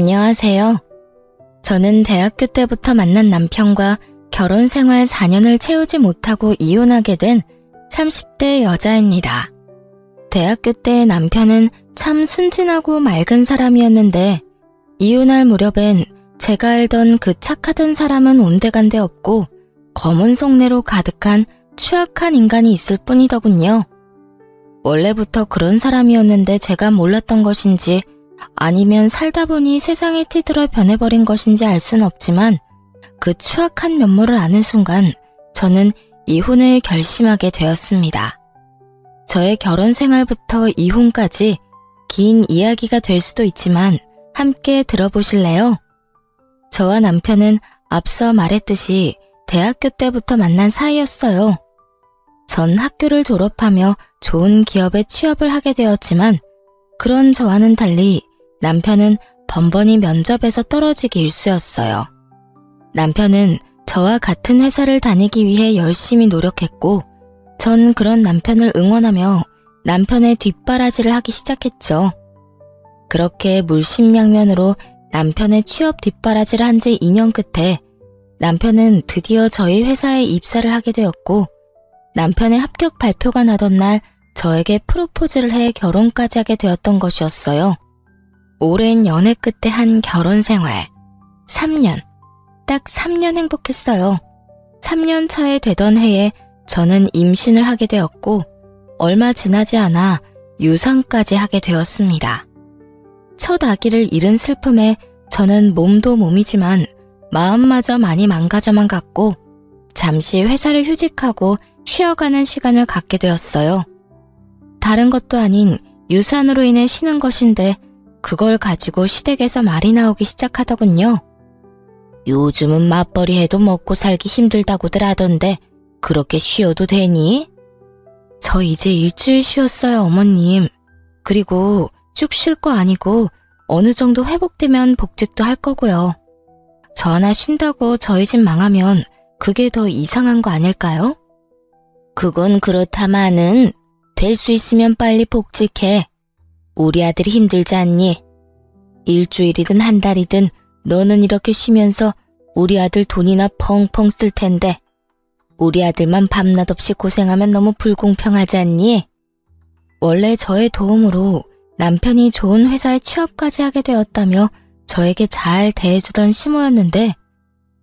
안녕하세요. 저는 대학교 때부터 만난 남편과 결혼 생활 4년을 채우지 못하고 이혼하게 된 30대 여자입니다. 대학교 때 남편은 참 순진하고 맑은 사람이었는데 이혼할 무렵엔 제가 알던 그 착하던 사람은 온데간데 없고 검은 속내로 가득한 추악한 인간이 있을 뿐이더군요. 원래부터 그런 사람이었는데 제가 몰랐던 것인지 아니면 살다 보니 세상에 찌들어 변해버린 것인지 알 수는 없지만 그 추악한 면모를 아는 순간 저는 이혼을 결심하게 되었습니다. 저의 결혼 생활부터 이혼까지 긴 이야기가 될 수도 있지만 함께 들어보실래요? 저와 남편은 앞서 말했듯이 대학교 때부터 만난 사이였어요. 전 학교를 졸업하며 좋은 기업에 취업을 하게 되었지만 그런 저와는 달리 남편은 번번이 면접에서 떨어지기 일쑤였어요. 남편은 저와 같은 회사를 다니기 위해 열심히 노력했고 전 그런 남편을 응원하며 남편의 뒷바라지를 하기 시작했죠. 그렇게 물심양면으로 남편의 취업 뒷바라지를 한 지 2년 끝에 남편은 드디어 저희 회사에 입사를 하게 되었고 남편의 합격 발표가 나던 날 저에게 프로포즈를 해 결혼까지 하게 되었던 것이었어요. 오랜 연애 끝에 한 결혼 생활. 3년. 딱 3년 행복했어요. 3년 차에 되던 해에 저는 임신을 하게 되었고 얼마 지나지 않아 유산까지 하게 되었습니다. 첫 아기를 잃은 슬픔에 저는 몸도 몸이지만 마음마저 많이 망가져만 갔고 잠시 회사를 휴직하고 쉬어가는 시간을 갖게 되었어요. 다른 것도 아닌 유산으로 인해 쉬는 것인데 그걸 가지고 시댁에서 말이 나오기 시작하더군요. 요즘은 맞벌이 해도 먹고 살기 힘들다고들 하던데 그렇게 쉬어도 되니? 저 이제 일주일 쉬었어요, 어머님. 그리고 쭉 쉴 거 아니고 어느 정도 회복되면 복직도 할 거고요. 저 하나 쉰다고 저희 집 망하면 그게 더 이상한 거 아닐까요? 그건 그렇다마는 될 수 있으면 빨리 복직해. 우리 아들이 힘들지 않니? 일주일이든 한 달이든 너는 이렇게 쉬면서 우리 아들 돈이나 펑펑 쓸 텐데 우리 아들만 밤낮 없이 고생하면 너무 불공평하지 않니? 원래 저의 도움으로 남편이 좋은 회사에 취업까지 하게 되었다며 저에게 잘 대해주던 시모였는데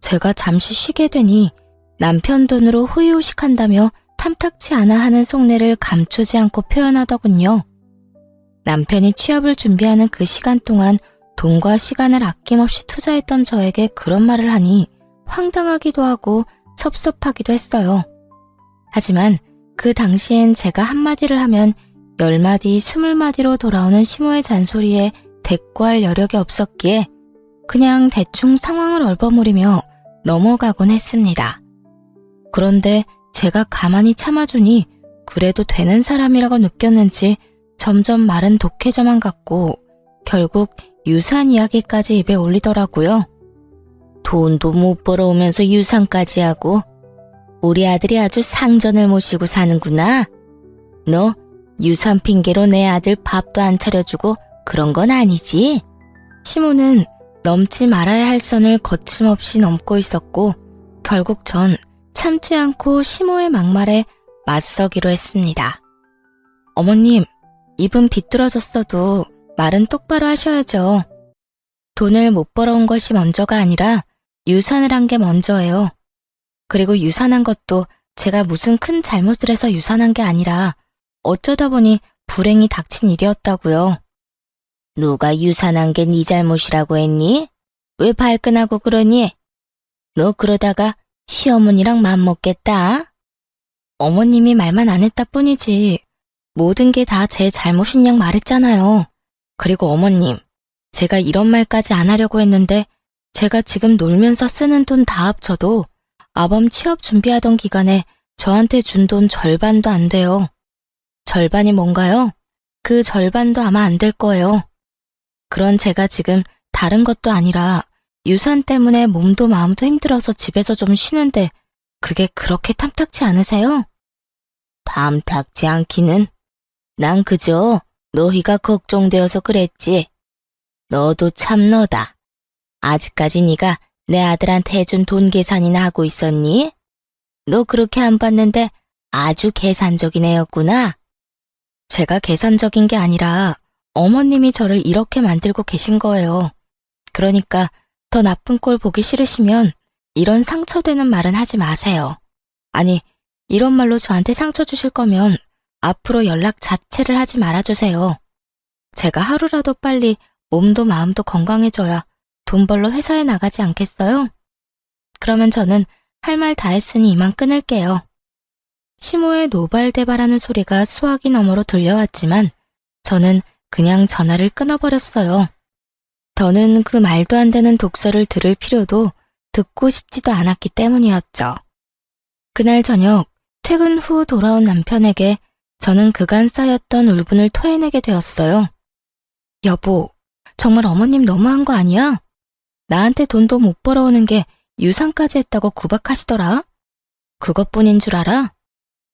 제가 잠시 쉬게 되니 남편 돈으로 호의호식한다며 탐탁치 않아 하는 속내를 감추지 않고 표현하더군요. 남편이 취업을 준비하는 그 시간 동안 돈과 시간을 아낌없이 투자했던 저에게 그런 말을 하니 황당하기도 하고 섭섭하기도 했어요. 하지만 그 당시엔 제가 한마디를 하면 10마디, 20마디로 돌아오는 시모의 잔소리에 대꾸할 여력이 없었기에 그냥 대충 상황을 얼버무리며 넘어가곤 했습니다. 그런데 제가 가만히 참아주니 그래도 되는 사람이라고 느꼈는지 점점 말은 독해져만 갔고 결국 유산 이야기까지 입에 올리더라고요. 돈도 못 벌어오면서 유산까지 하고 우리 아들이 아주 상전을 모시고 사는구나. 너 유산 핑계로 내 아들 밥도 안 차려주고 그런 건 아니지? 시모는 넘지 말아야 할 선을 거침없이 넘고 있었고 결국 전 참지 않고 시모의 막말에 맞서기로 했습니다. 어머님, 입은 비뚤어졌어도 말은 똑바로 하셔야죠. 돈을 못 벌어온 것이 먼저가 아니라 유산을 한 게 먼저예요. 그리고 유산한 것도 제가 무슨 큰 잘못을 해서 유산한 게 아니라 어쩌다 보니 불행이 닥친 일이었다고요. 누가 유산한 게 네 잘못이라고 했니? 왜 발끈하고 그러니? 너 그러다가 시어머니랑 맘먹겠다. 어머님이 말만 안 했다 뿐이지 모든 게 다 제 잘못인 양 말했잖아요. 그리고 어머님, 제가 이런 말까지 안 하려고 했는데 제가 지금 놀면서 쓰는 돈 다 합쳐도 아범 취업 준비하던 기간에 저한테 준 돈 절반도 안 돼요. 절반이 뭔가요? 그 절반도 아마 안 될 거예요. 그런 제가 지금 다른 것도 아니라 유산 때문에 몸도 마음도 힘들어서 집에서 좀 쉬는데 그게 그렇게 탐탁치 않으세요? 탐탁지 않기는. 난 그저 너희가 걱정되어서 그랬지. 너도 참 너다. 아직까지 네가 내 아들한테 해준 돈 계산이나 하고 있었니? 너 그렇게 안 봤는데 아주 계산적인 애였구나. 제가 계산적인 게 아니라 어머님이 저를 이렇게 만들고 계신 거예요. 그러니까 더 나쁜 꼴 보기 싫으시면 이런 상처되는 말은 하지 마세요. 아니, 이런 말로 저한테 상처 주실 거면 앞으로 연락 자체를 하지 말아주세요. 제가 하루라도 빨리 몸도 마음도 건강해져야 돈 벌러 회사에 나가지 않겠어요? 그러면 저는 할 말 다 했으니 이만 끊을게요. 시모의 노발대발하는 소리가 수화기 너머로 들려왔지만 저는 그냥 전화를 끊어버렸어요. 더는 그 말도 안 되는 독설을 들을 필요도 듣고 싶지도 않았기 때문이었죠. 그날 저녁 퇴근 후 돌아온 남편에게 저는 그간 쌓였던 울분을 토해내게 되었어요. 여보, 정말 어머님 너무한 거 아니야? 나한테 돈도 못 벌어오는 게 유산까지 했다고 구박하시더라? 그것뿐인 줄 알아?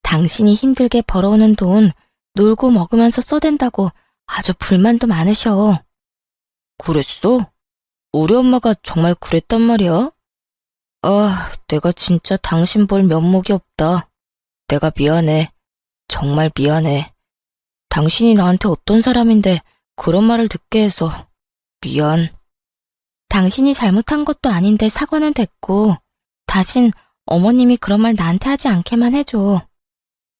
당신이 힘들게 벌어오는 돈 놀고 먹으면서 써댄다고 아주 불만도 많으셔. 그랬어? 우리 엄마가 정말 그랬단 말이야? 아, 내가 진짜 당신 볼 면목이 없다. 내가 미안해. 정말 미안해. 당신이 나한테 어떤 사람인데 그런 말을 듣게 해서 미안. 당신이 잘못한 것도 아닌데 사과는 됐고 다신 어머님이 그런 말 나한테 하지 않게만 해줘.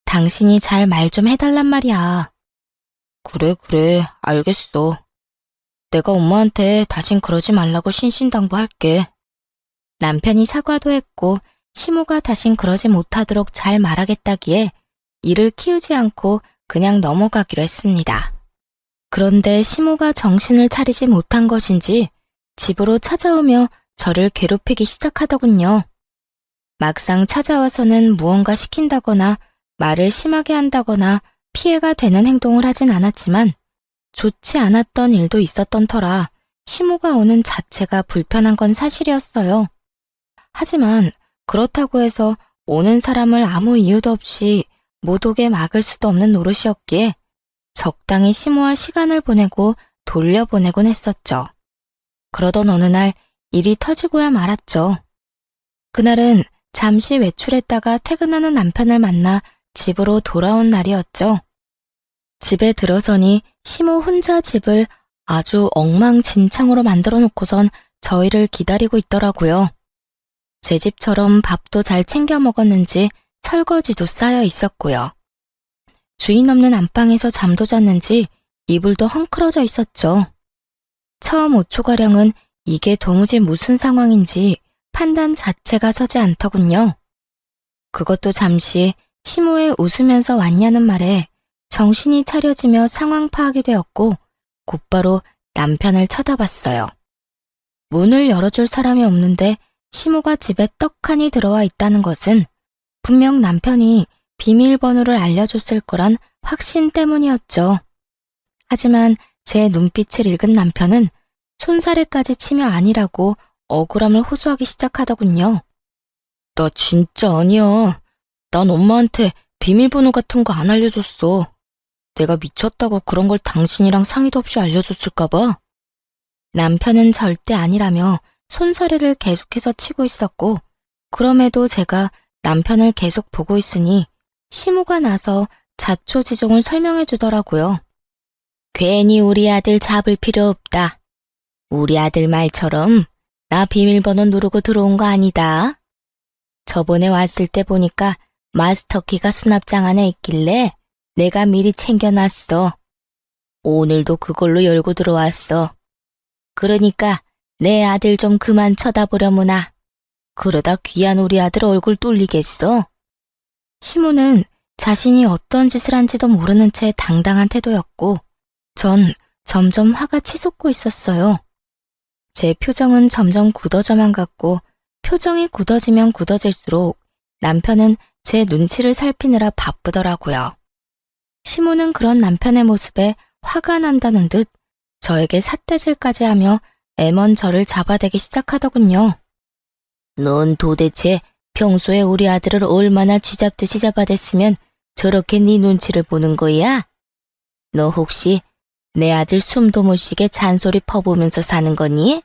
당신이 잘 말 좀 해달란 말이야. 그래, 알겠어. 내가 엄마한테 다신 그러지 말라고 신신당부할게. 남편이 사과도 했고 시모가 다신 그러지 못하도록 잘 말하겠다기에 이를 키우지 않고 그냥 넘어가기로 했습니다. 그런데 시모가 정신을 차리지 못한 것인지 집으로 찾아오며 저를 괴롭히기 시작하더군요. 막상 찾아와서는 무언가 시킨다거나 말을 심하게 한다거나 피해가 되는 행동을 하진 않았지만 좋지 않았던 일도 있었던 터라 시모가 오는 자체가 불편한 건 사실이었어요. 하지만 그렇다고 해서 오는 사람을 아무 이유도 없이 못 오게 막을 수도 없는 노릇이었기에 적당히 시모와 시간을 보내고 돌려보내곤 했었죠. 그러던 어느 날 일이 터지고야 말았죠. 그날은 잠시 외출했다가 퇴근하는 남편을 만나 집으로 돌아온 날이었죠. 집에 들어서니 시모 혼자 집을 아주 엉망진창으로 만들어 놓고선 저희를 기다리고 있더라고요. 제 집처럼 밥도 잘 챙겨 먹었는지 설거지도 쌓여 있었고요. 주인 없는 안방에서 잠도 잤는지 이불도 헝클어져 있었죠. 처음 5초가량은 이게 도무지 무슨 상황인지 판단 자체가 서지 않더군요. 그것도 잠시 시모의 웃으면서 왔냐는 말에 정신이 차려지며 상황 파악이 되었고 곧바로 남편을 쳐다봤어요. 문을 열어줄 사람이 없는데 시모가 집에 떡하니 들어와 있다는 것은 분명 남편이 비밀번호를 알려줬을 거란 확신 때문이었죠. 하지만 제 눈빛을 읽은 남편은 손사래까지 치며 아니라고 억울함을 호소하기 시작하더군요. 나 진짜 아니야. 난 엄마한테 비밀번호 같은 거 안 알려줬어. 내가 미쳤다고 그런 걸 당신이랑 상의도 없이 알려줬을까봐. 남편은 절대 아니라며 손사래를 계속해서 치고 있었고 그럼에도 제가 남편을 계속 보고 있으니 시모가 나서 자초지종을 설명해 주더라고요. 괜히 우리 아들 잡을 필요 없다. 우리 아들 말처럼 나 비밀번호 누르고 들어온 거 아니다. 저번에 왔을 때 보니까 마스터키가 수납장 안에 있길래 내가 미리 챙겨놨어. 오늘도 그걸로 열고 들어왔어. 그러니까 내 아들 좀 그만 쳐다보려무나. 그러다 귀한 우리 아들 얼굴 뚫리겠어. 시모는 자신이 어떤 짓을 한지도 모르는 채 당당한 태도였고 전 점점 화가 치솟고 있었어요. 제 표정은 점점 굳어져만 갔고 표정이 굳어지면 굳어질수록 남편은 제 눈치를 살피느라 바쁘더라고요. 시모는 그런 남편의 모습에 화가 난다는 듯 저에게 삿대질까지 하며 애먼 저를 잡아대기 시작하더군요. 넌 도대체 평소에 우리 아들을 얼마나 쥐잡듯이 잡아댔으면 저렇게 네 눈치를 보는 거야? 너 혹시 내 아들 숨도 못 쉬게 잔소리 퍼부으면서 사는 거니?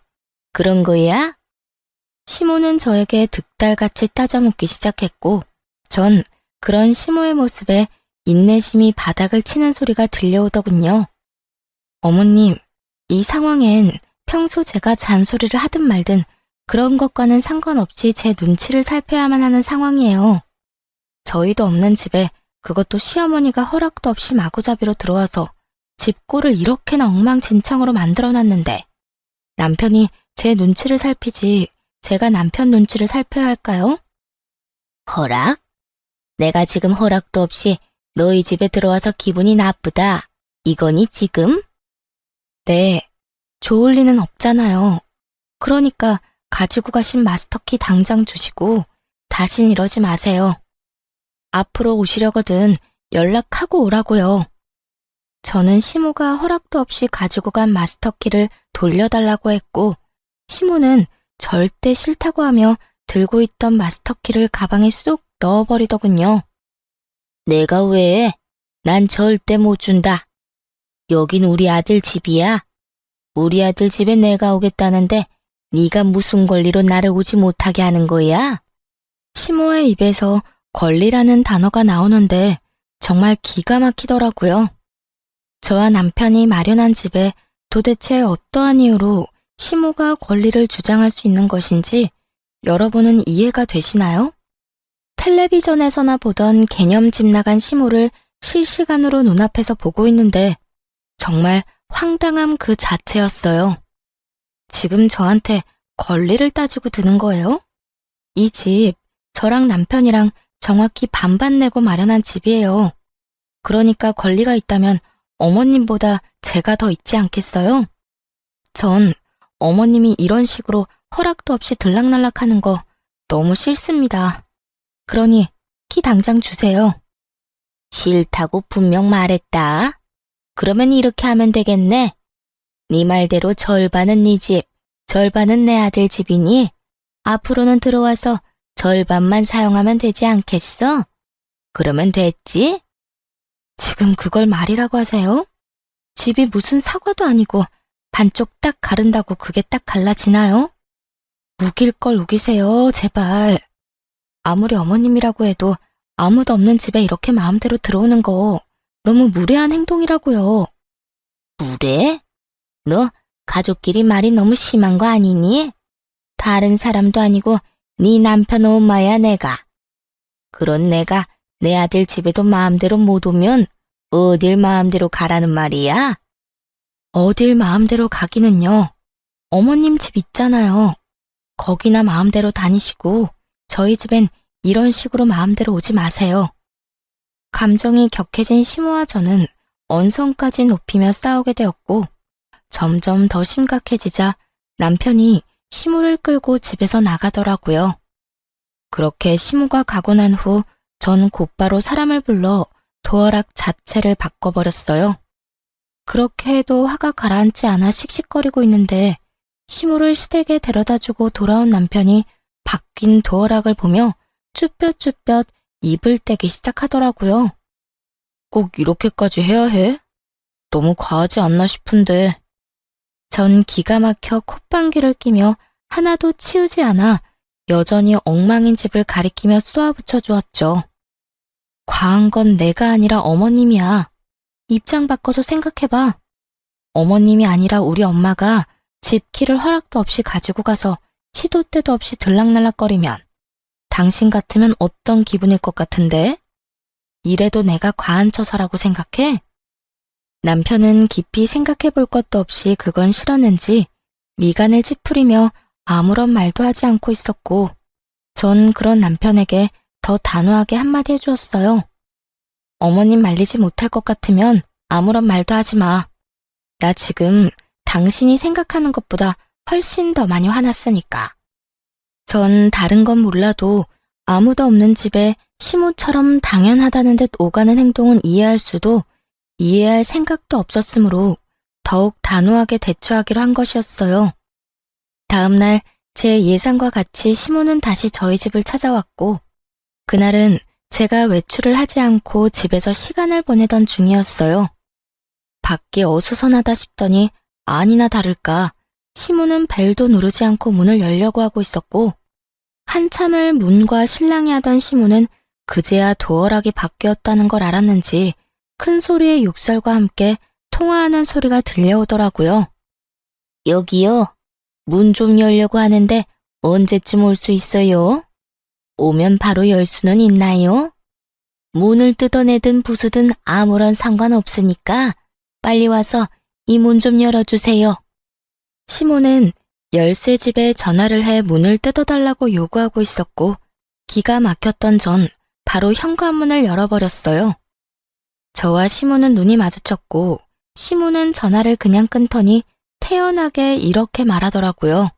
그런 거야? 시모는 저에게 득달같이 따져묻기 시작했고, 전 그런 시모의 모습에 인내심이 바닥을 치는 소리가 들려오더군요. 어머님, 이 상황엔 평소 제가 잔소리를 하든 말든 그런 것과는 상관없이 제 눈치를 살펴야만 하는 상황이에요. 저희도 없는 집에 그것도 시어머니가 허락도 없이 마구잡이로 들어와서 집 꼴을 이렇게나 엉망진창으로 만들어놨는데 남편이 제 눈치를 살피지 제가 남편 눈치를 살펴야 할까요? 허락? 내가 지금 허락도 없이 너희 집에 들어와서 기분이 나쁘다. 이거니 지금? 네, 좋을 리는 없잖아요. 그러니까 가지고 가신 마스터키 당장 주시고 다신 이러지 마세요. 앞으로 오시려거든 연락하고 오라고요. 저는 시모가 허락도 없이 가지고 간 마스터키를 돌려달라고 했고 시모는 절대 싫다고 하며 들고 있던 마스터키를 가방에 쑥 넣어버리더군요. 내가 왜? 난 절대 못 준다. 여긴 우리 아들 집이야. 우리 아들 집에 내가 오겠다는데 네가 무슨 권리로 나를 오지 못하게 하는 거야? 시모의 입에서 권리라는 단어가 나오는데 정말 기가 막히더라고요. 저와 남편이 마련한 집에 도대체 어떠한 이유로 시모가 권리를 주장할 수 있는 것인지 여러분은 이해가 되시나요? 텔레비전에서나 보던 개념 집 나간 시모를 실시간으로 눈앞에서 보고 있는데 정말 황당함 그 자체였어요. 지금 저한테 권리를 따지고 드는 거예요? 이 집, 저랑 남편이랑 정확히 반반 내고 마련한 집이에요. 그러니까 권리가 있다면 어머님보다 제가 더 있지 않겠어요? 전 어머님이 이런 식으로 허락도 없이 들락날락 하는 거 너무 싫습니다. 그러니 키 당장 주세요. 싫다고 분명 말했다. 그러면 이렇게 하면 되겠네. 네 말대로 절반은 네 집, 절반은 내 아들 집이니 앞으로는 들어와서 절반만 사용하면 되지 않겠어? 그러면 됐지? 지금 그걸 말이라고 하세요? 집이 무슨 사과도 아니고 반쪽 딱 가른다고 그게 딱 갈라지나요? 우길 걸 우기세요, 제발. 아무리 어머님이라고 해도 아무도 없는 집에 이렇게 마음대로 들어오는 거 너무 무례한 행동이라고요. 무례? 너 가족끼리 말이 너무 심한 거 아니니? 다른 사람도 아니고 네 남편 엄마야 내가. 그런 내가 내 아들 집에도 마음대로 못 오면 어딜 마음대로 가라는 말이야? 어딜 마음대로 가기는요. 어머님 집 있잖아요. 거기나 마음대로 다니시고 저희 집엔 이런 식으로 마음대로 오지 마세요. 감정이 격해진 시모와 저는 언성까지 높이며 싸우게 되었고 점점 더 심각해지자 남편이 시모를 끌고 집에서 나가더라고요. 그렇게 시모가 가고 난 후 전 곧바로 사람을 불러 도어락 자체를 바꿔버렸어요. 그렇게 해도 화가 가라앉지 않아 씩씩거리고 있는데 시모를 시댁에 데려다주고 돌아온 남편이 바뀐 도어락을 보며 쭈뼛쭈뼛 입을 떼기 시작하더라고요. 꼭 이렇게까지 해야 해? 너무 과하지 않나 싶은데. 전 기가 막혀 콧방귀를 끼며 하나도 치우지 않아 여전히 엉망인 집을 가리키며 쏘아붙여 주었죠. 과한 건 내가 아니라 어머님이야. 입장 바꿔서 생각해봐. 어머님이 아니라 우리 엄마가 집 키를 허락도 없이 가지고 가서 시도 때도 없이 들락날락거리면 당신 같으면 어떤 기분일 것 같은데? 이래도 내가 과한 처사라고 생각해? 남편은 깊이 생각해 볼 것도 없이 그건 싫었는지 미간을 찌푸리며 아무런 말도 하지 않고 있었고 전 그런 남편에게 더 단호하게 한마디 해주었어요. 어머님 말리지 못할 것 같으면 아무런 말도 하지 마. 나 지금 당신이 생각하는 것보다 훨씬 더 많이 화났으니까. 전 다른 건 몰라도 아무도 없는 집에 시모처럼 당연하다는 듯 오가는 행동은 이해할 수도 이해할 생각도 없었으므로 더욱 단호하게 대처하기로 한 것이었어요. 다음 날 제 예상과 같이 시모는 다시 저희 집을 찾아왔고 그날은 제가 외출을 하지 않고 집에서 시간을 보내던 중이었어요. 밖이 어수선하다 싶더니 아니나 다를까 시모는 벨도 누르지 않고 문을 열려고 하고 있었고 한참을 문과 실랑이 하던 시모는 그제야 도어락이 바뀌었다는 걸 알았는지 큰 소리의 욕설과 함께 통화하는 소리가 들려오더라고요. 여기요. 문 좀 열려고 하는데 언제쯤 올 수 있어요? 오면 바로 열 수는 있나요? 문을 뜯어내든 부수든 아무런 상관없으니까 빨리 와서 이 문 좀 열어주세요. 시모는 열쇠집에 전화를 해 문을 뜯어달라고 요구하고 있었고 기가 막혔던 전 바로 현관문을 열어버렸어요. 저와 시모는 눈이 마주쳤고 시모는 전화를 그냥 끊더니 태연하게 이렇게 말하더라고요.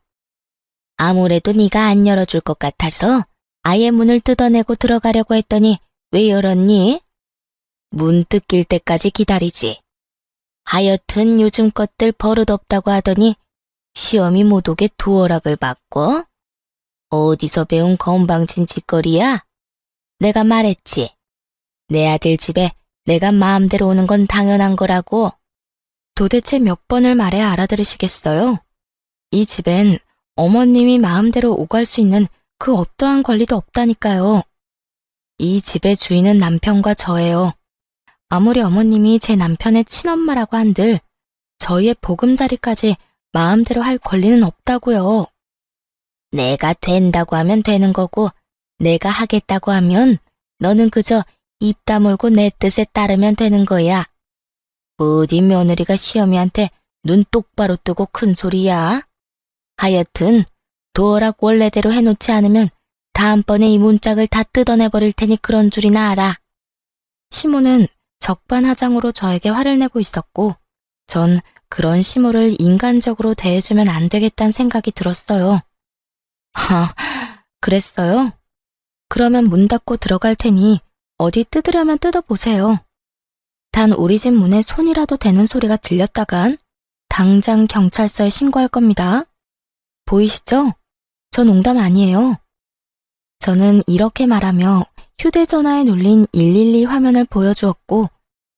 아무래도 네가 안 열어줄 것 같아서 아예 문을 뜯어내고 들어가려고 했더니 왜 열었니? 문 뜯길 때까지 기다리지. 하여튼 요즘 것들 버릇없다고 하더니 시험이 못 오게 도어락을 바꿔? 어디서 배운 건방진 짓거리야? 내가 말했지. 내 아들 집에 내가 마음대로 오는 건 당연한 거라고. 도대체 몇 번을 말해야 알아들으시겠어요? 이 집엔 어머님이 마음대로 오갈 수 있는 그 어떠한 권리도 없다니까요. 이 집의 주인은 남편과 저예요. 아무리 어머님이 제 남편의 친엄마라고 한들 저희의 보금자리까지 마음대로 할 권리는 없다고요. 내가 된다고 하면 되는 거고 내가 하겠다고 하면 너는 그저 입 다물고 내 뜻에 따르면 되는 거야. 어디 며느리가 시어미한테 눈 똑바로 뜨고 큰 소리야. 하여튼 도어락 원래대로 해놓지 않으면 다음번에 이 문짝을 다 뜯어내버릴 테니 그런 줄이나 알아. 시모는 적반하장으로 저에게 화를 내고 있었고 전 그런 시모를 인간적으로 대해주면 안 되겠다는 생각이 들었어요. 그랬어요? 그러면 문 닫고 들어갈 테니 어디 뜯으려면 뜯어보세요. 단 우리 집 문에 손이라도 대는 소리가 들렸다간 당장 경찰서에 신고할 겁니다. 보이시죠? 저 농담 아니에요. 저는 이렇게 말하며 휴대전화에 눌린 112 화면을 보여주었고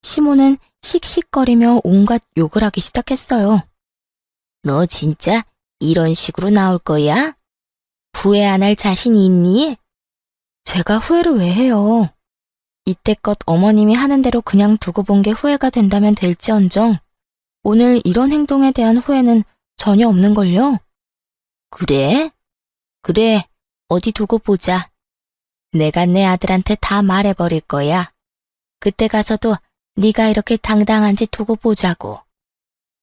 시모는 씩씩거리며 온갖 욕을 하기 시작했어요. 너 진짜 이런 식으로 나올 거야? 후회 안 할 자신이 있니? 제가 후회를 왜 해요? 이때껏 어머님이 하는 대로 그냥 두고 본 게 후회가 된다면 될지언정 오늘 이런 행동에 대한 후회는 전혀 없는걸요? 그래? 그래, 어디 두고 보자. 내가 내 아들한테 다 말해버릴 거야. 그때 가서도 네가 이렇게 당당한지 두고 보자고.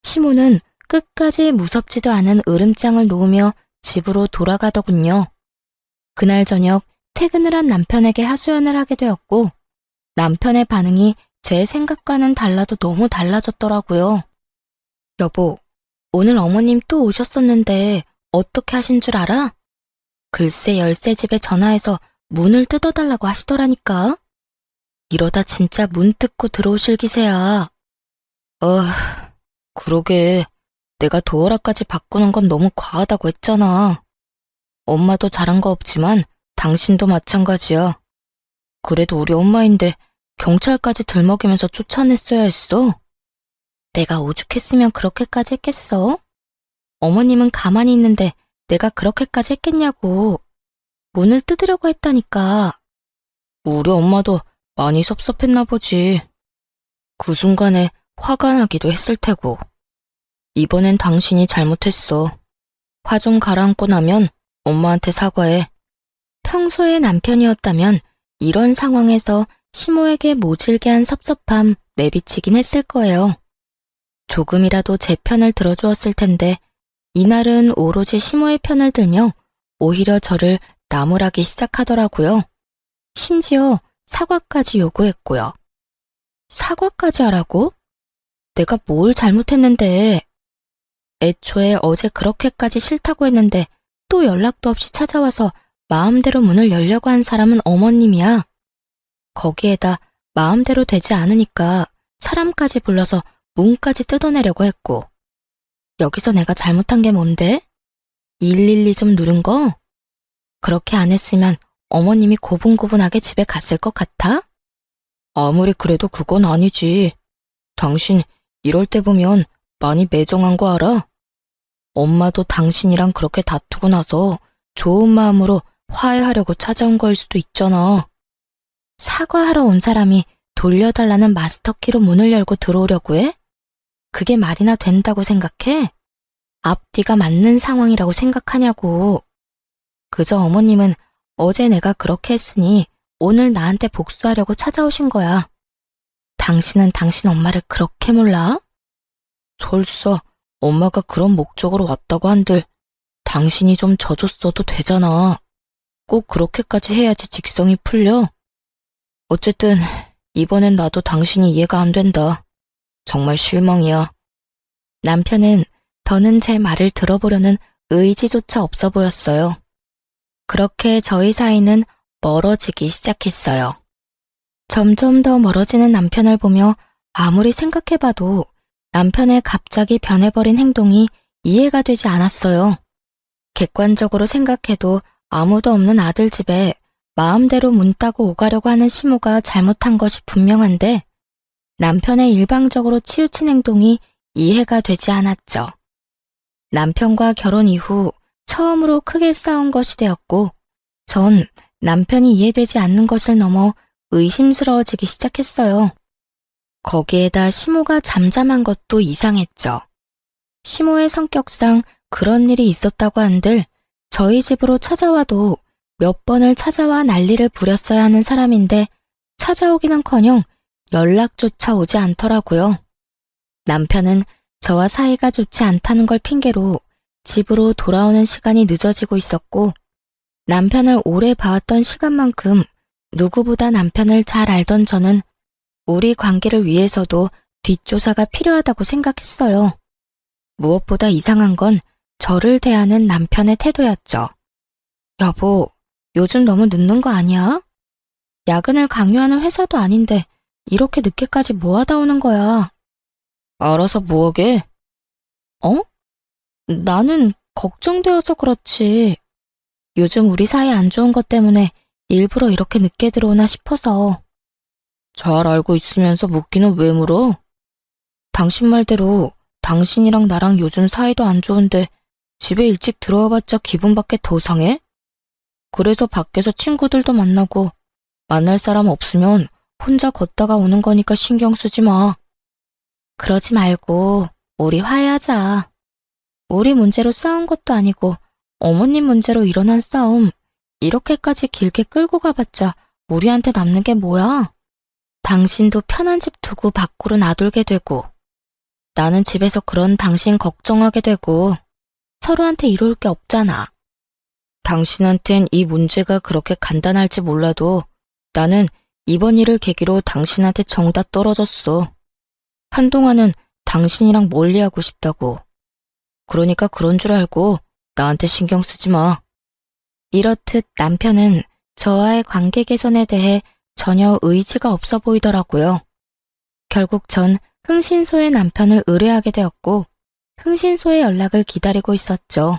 시모는 끝까지 무섭지도 않은 으름장을 놓으며 집으로 돌아가더군요. 그날 저녁 퇴근을 한 남편에게 하소연을 하게 되었고 남편의 반응이 제 생각과는 달라도 너무 달라졌더라고요. 여보, 오늘 어머님 또 오셨었는데 어떻게 하신 줄 알아? 글쎄 열쇠집에 전화해서 문을 뜯어달라고 하시더라니까. 이러다 진짜 문 뜯고 들어오실 기세야. 그러게. 내가 도어락까지 바꾸는 건 너무 과하다고 했잖아. 엄마도 잘한 거 없지만 당신도 마찬가지야. 그래도 우리 엄마인데 경찰까지 들먹이면서 쫓아냈어야 했어. 내가 오죽했으면 그렇게까지 했겠어? 어머님은 가만히 있는데 내가 그렇게까지 했겠냐고. 문을 뜯으려고 했다니까. 우리 엄마도 많이 섭섭했나 보지. 그 순간에 화가 나기도 했을 테고. 이번엔 당신이 잘못했어. 화 좀 가라앉고 나면 엄마한테 사과해. 평소의 남편이었다면 이런 상황에서 시모에게 모질게 한 섭섭함 내비치긴 했을 거예요. 조금이라도 제 편을 들어주었을 텐데 이날은 오로지 시모의 편을 들며 오히려 저를 나무라기 시작하더라고요. 심지어 사과까지 요구했고요. 사과까지 하라고? 내가 뭘 잘못했는데. 애초에 어제 그렇게까지 싫다고 했는데 또 연락도 없이 찾아와서 마음대로 문을 열려고 한 사람은 어머님이야. 거기에다 마음대로 되지 않으니까 사람까지 불러서 문까지 뜯어내려고 했고. 여기서 내가 잘못한 게 뭔데? 112 좀 누른 거? 그렇게 안 했으면 어머님이 고분고분하게 집에 갔을 것 같아? 아무리 그래도 그건 아니지. 당신 이럴 때 보면 많이 매정한 거 알아? 엄마도 당신이랑 그렇게 다투고 나서 좋은 마음으로 화해하려고 찾아온 거일 수도 있잖아. 사과하러 온 사람이 돌려달라는 마스터키로 문을 열고 들어오려고 해? 그게 말이나 된다고 생각해? 앞뒤가 맞는 상황이라고 생각하냐고. 그저 어머님은 어제 내가 그렇게 했으니 오늘 나한테 복수하려고 찾아오신 거야. 당신은 당신 엄마를 그렇게 몰라? 설사 엄마가 그런 목적으로 왔다고 한들 당신이 좀 져줬어도 되잖아. 꼭 그렇게까지 해야지 직성이 풀려. 어쨌든 이번엔 나도 당신이 이해가 안 된다. 정말 실망이야. 남편은 더는 제 말을 들어보려는 의지조차 없어 보였어요. 그렇게 저희 사이는 멀어지기 시작했어요. 점점 더 멀어지는 남편을 보며 아무리 생각해봐도 남편의 갑자기 변해버린 행동이 이해가 되지 않았어요. 객관적으로 생각해도 아무도 없는 아들 집에 마음대로 문 따고 오가려고 하는 시모가 잘못한 것이 분명한데 남편의 일방적으로 치우친 행동이 이해가 되지 않았죠. 남편과 결혼 이후 처음으로 크게 싸운 것이 되었고 전 남편이 이해되지 않는 것을 넘어 의심스러워지기 시작했어요. 거기에다 시모가 잠잠한 것도 이상했죠. 시모의 성격상 그런 일이 있었다고 한들 저희 집으로 찾아와도 몇 번을 찾아와 난리를 부렸어야 하는 사람인데 찾아오기는커녕 연락조차 오지 않더라고요. 남편은 저와 사이가 좋지 않다는 걸 핑계로 집으로 돌아오는 시간이 늦어지고 있었고 남편을 오래 봐왔던 시간만큼 누구보다 남편을 잘 알던 저는 우리 관계를 위해서도 뒷조사가 필요하다고 생각했어요. 무엇보다 이상한 건 저를 대하는 남편의 태도였죠. 여보, 요즘 너무 늦는 거 아니야? 야근을 강요하는 회사도 아닌데 이렇게 늦게까지 뭐 하다 오는 거야? 알아서 뭐하게? 어? 나는 걱정되어서 그렇지. 요즘 우리 사이 안 좋은 것 때문에 일부러 이렇게 늦게 들어오나 싶어서. 잘 알고 있으면서 묻기는 왜 물어? 당신 말대로 당신이랑 나랑 요즘 사이도 안 좋은데 집에 일찍 들어와봤자 기분밖에 더 상해? 그래서 밖에서 친구들도 만나고 만날 사람 없으면 혼자 걷다가 오는 거니까 신경 쓰지 마. 그러지 말고 우리 화해하자. 우리 문제로 싸운 것도 아니고 어머님 문제로 일어난 싸움 이렇게까지 길게 끌고 가봤자 우리한테 남는 게 뭐야? 당신도 편한 집 두고 밖으로 나돌게 되고 나는 집에서 그런 당신 걱정하게 되고 서로한테 이로울 게 없잖아. 당신한텐 이 문제가 그렇게 간단할지 몰라도 나는 이번 일을 계기로 당신한테 정다 떨어졌어. 한동안은 당신이랑 멀리하고 싶다고. 그러니까 그런 줄 알고 나한테 신경 쓰지 마. 이렇듯 남편은 저와의 관계 개선에 대해 전혀 의지가 없어 보이더라고요. 결국 전 흥신소의 남편을 의뢰하게 되었고 흥신소의 연락을 기다리고 있었죠.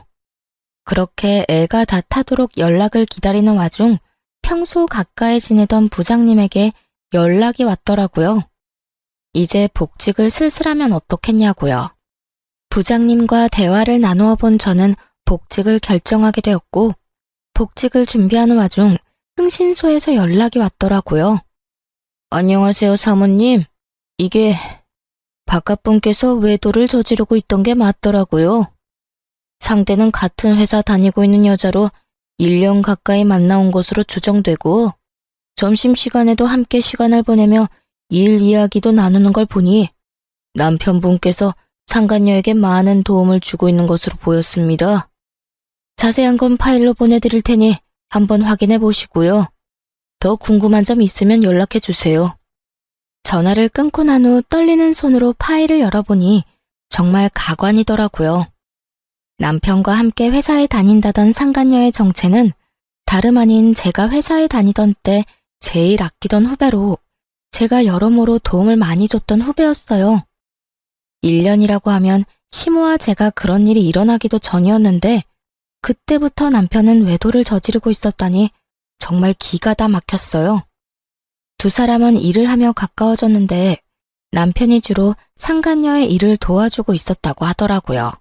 그렇게 애가 다 타도록 연락을 기다리는 와중 평소 가까이 지내던 부장님에게 연락이 왔더라고요. 이제 복직을 슬슬하면 어떻겠냐고요. 부장님과 대화를 나누어 본 저는 복직을 결정하게 되었고 복직을 준비하는 와중 흥신소에서 연락이 왔더라고요. 안녕하세요, 사모님. 이게 바깥분께서 외도를 저지르고 있던 게 맞더라고요. 상대는 같은 회사 다니고 있는 여자로 1년 가까이 만나온 것으로 추정되고 점심시간에도 함께 시간을 보내며 일 이야기도 나누는 걸 보니 남편분께서 상간녀에게 많은 도움을 주고 있는 것으로 보였습니다. 자세한 건 파일로 보내드릴 테니 한번 확인해 보시고요. 더 궁금한 점 있으면 연락해 주세요. 전화를 끊고 난 후 떨리는 손으로 파일을 열어보니 정말 가관이더라고요. 남편과 함께 회사에 다닌다던 상간녀의 정체는 다름 아닌 제가 회사에 다니던 때 제일 아끼던 후배로 제가 여러모로 도움을 많이 줬던 후배였어요. 1년이라고 하면 시모와 제가 그런 일이 일어나기도 전이었는데 그때부터 남편은 외도를 저지르고 있었다니 정말 기가 다 막혔어요. 두 사람은 일을 하며 가까워졌는데 남편이 주로 상간녀의 일을 도와주고 있었다고 하더라고요.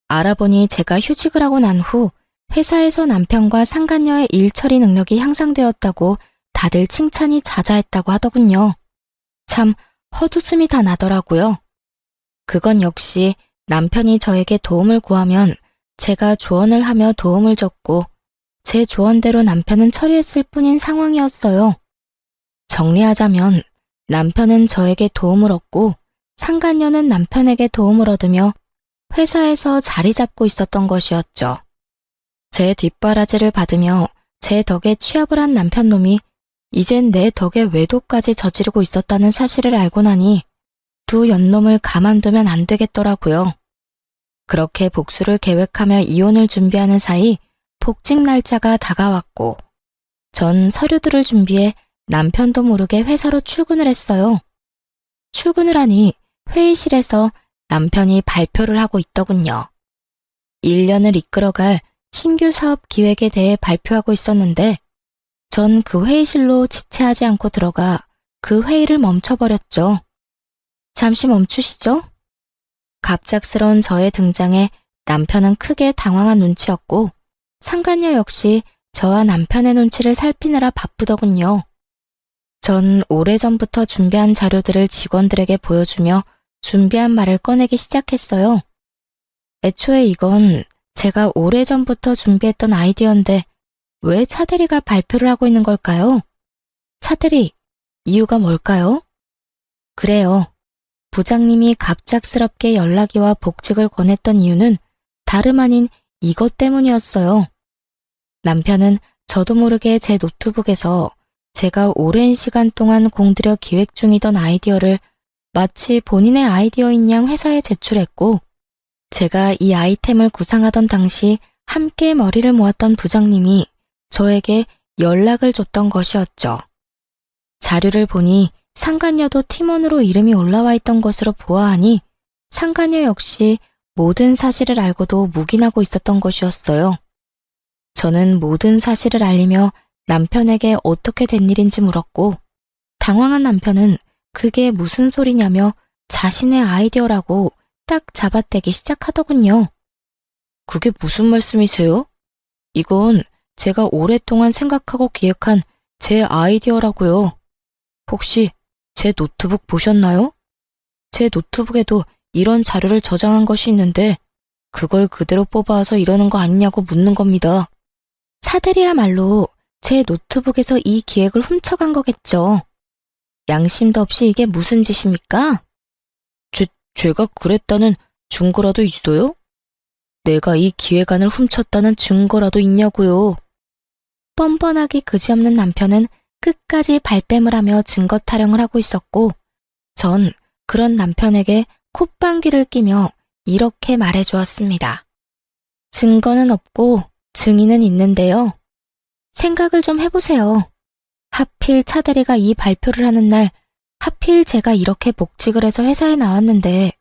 알아보니 제가 휴직을 하고 난 후 회사에서 남편과 상간녀의 일 처리 능력이 향상되었다고 다들 칭찬이 자자했다고 하더군요. 참 헛웃음이 다 나더라고요. 그건 역시 남편이 저에게 도움을 구하면 제가 조언을 하며 도움을 줬고 제 조언대로 남편은 처리했을 뿐인 상황이었어요. 정리하자면 남편은 저에게 도움을 얻고 상간녀는 남편에게 도움을 얻으며 회사에서 자리 잡고 있었던 것이었죠. 제 뒷바라지를 받으며 제 덕에 취업을 한 남편놈이 이젠 내 덕에 외도까지 저지르고 있었다는 사실을 알고 나니 두 연놈을 가만두면 안 되겠더라고요. 그렇게 복수를 계획하며 이혼을 준비하는 사이 복직 날짜가 다가왔고 전 서류들을 준비해 남편도 모르게 회사로 출근을 했어요. 출근을 하니 회의실에서 남편이 발표를 하고 있더군요. 1년을 이끌어갈 신규 사업 기획에 대해 발표하고 있었는데 전 그 회의실로 지체하지 않고 들어가 그 회의를 멈춰버렸죠. 잠시 멈추시죠? 갑작스러운 저의 등장에 남편은 크게 당황한 눈치였고 상간녀 역시 저와 남편의 눈치를 살피느라 바쁘더군요. 전 오래전부터 준비한 자료들을 직원들에게 보여주며 준비한 말을 꺼내기 시작했어요. 애초에 이건 제가 오래전부터 준비했던 아이디어인데 왜 차대리가 발표를 하고 있는 걸까요? 차대리, 이유가 뭘까요? 그래요. 부장님이 갑작스럽게 연락이 와 복직을 권했던 이유는 다름 아닌 이것 때문이었어요. 남편은 저도 모르게 제 노트북에서 제가 오랜 시간 동안 공들여 기획 중이던 아이디어를 마치 본인의 아이디어인 양 회사에 제출했고 제가 이 아이템을 구상하던 당시 함께 머리를 모았던 부장님이 저에게 연락을 줬던 것이었죠. 자료를 보니 상간녀도 팀원으로 이름이 올라와 있던 것으로 보아하니 상간녀 역시 모든 사실을 알고도 묵인하고 있었던 것이었어요. 저는 모든 사실을 알리며 남편에게 어떻게 된 일인지 물었고 당황한 남편은 그게 무슨 소리냐며 자신의 아이디어라고 딱 잡아떼기 시작하더군요. 그게 무슨 말씀이세요? 이건 제가 오랫동안 생각하고 기획한 제 아이디어라고요. 혹시 제 노트북 보셨나요? 제 노트북에도 이런 자료를 저장한 것이 있는데 그걸 그대로 뽑아와서 이러는 거 아니냐고 묻는 겁니다. 차대리야말로 제 노트북에서 이 기획을 훔쳐간 거겠죠. 양심도 없이 이게 무슨 짓입니까? 제가 그랬다는 증거라도 있어요? 내가 이 기획안을 훔쳤다는 증거라도 있냐고요. 뻔뻔하기 그지없는 남편은 끝까지 발뺌을 하며 증거 타령을 하고 있었고 전 그런 남편에게 콧방귀를 끼며 이렇게 말해주었습니다. 증거는 없고 증인은 있는데요. 생각을 좀 해보세요. 하필 차대리가 이 발표를 하는 날 하필 제가 이렇게 복직을 해서 회사에 나왔는데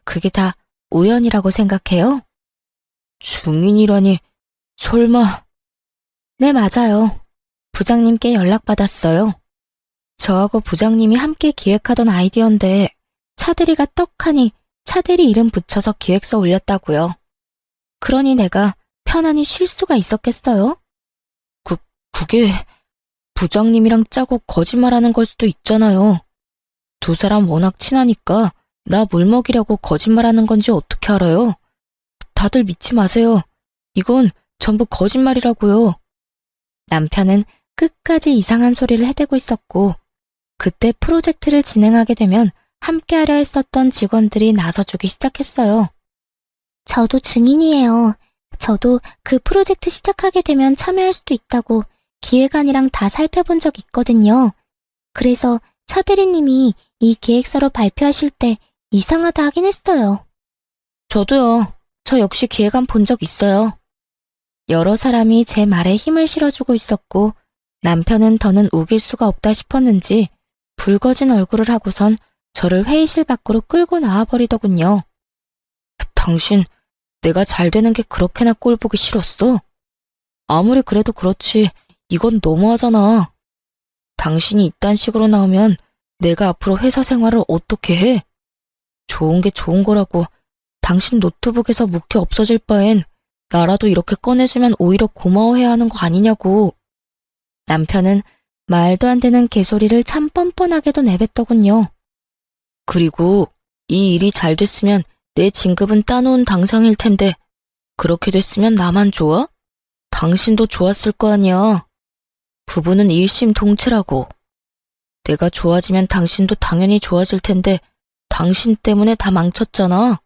그게 다 우연이라고 생각해요? 증인이라니 설마... 네, 맞아요. 부장님께 연락받았어요. 저하고 부장님이 함께 기획하던 아이디어인데 차대리가 떡하니 차대리 이름 붙여서 기획서 올렸다고요. 그러니 내가 편안히 쉴 수가 있었겠어요? 그게 부장님이랑 짜고 거짓말하는 걸 수도 있잖아요. 두 사람 워낙 친하니까 나 물먹이려고 거짓말하는 건지 어떻게 알아요? 다들 믿지 마세요. 이건 전부 거짓말이라고요. 남편은 끝까지 이상한 소리를 해대고 있었고 그때 프로젝트를 진행하게 되면 함께하려 했었던 직원들이 나서주기 시작했어요. 저도 증인이에요. 저도 그 프로젝트 시작하게 되면 참여할 수도 있다고 기획안이랑 다 살펴본 적 있거든요. 그래서 차 대리님이 이 기획서로 발표하실 때 이상하다 하긴 했어요. 저도요. 저 역시 기획안 본 적 있어요. 여러 사람이 제 말에 힘을 실어주고 있었고 남편은 더는 우길 수가 없다 싶었는지 붉어진 얼굴을 하고선 저를 회의실 밖으로 끌고 나와버리더군요. 당신, 내가 잘 되는 게 그렇게나 꼴보기 싫었어? 아무리 그래도 그렇지 이건 너무하잖아. 당신이 이딴 식으로 나오면 내가 앞으로 회사 생활을 어떻게 해? 좋은 게 좋은 거라고 당신 노트북에서 묵혀 없어질 바엔 나라도 이렇게 꺼내주면 오히려 고마워해야 하는 거 아니냐고. 남편은 말도 안 되는 개소리를 참 뻔뻔하게도 내뱉더군요. 그리고 이 일이 잘 됐으면 내 진급은 따놓은 당상일 텐데 그렇게 됐으면 나만 좋아? 당신도 좋았을 거 아니야. 부부는 일심동체라고. 내가 좋아지면 당신도 당연히 좋아질 텐데 당신 때문에 다 망쳤잖아.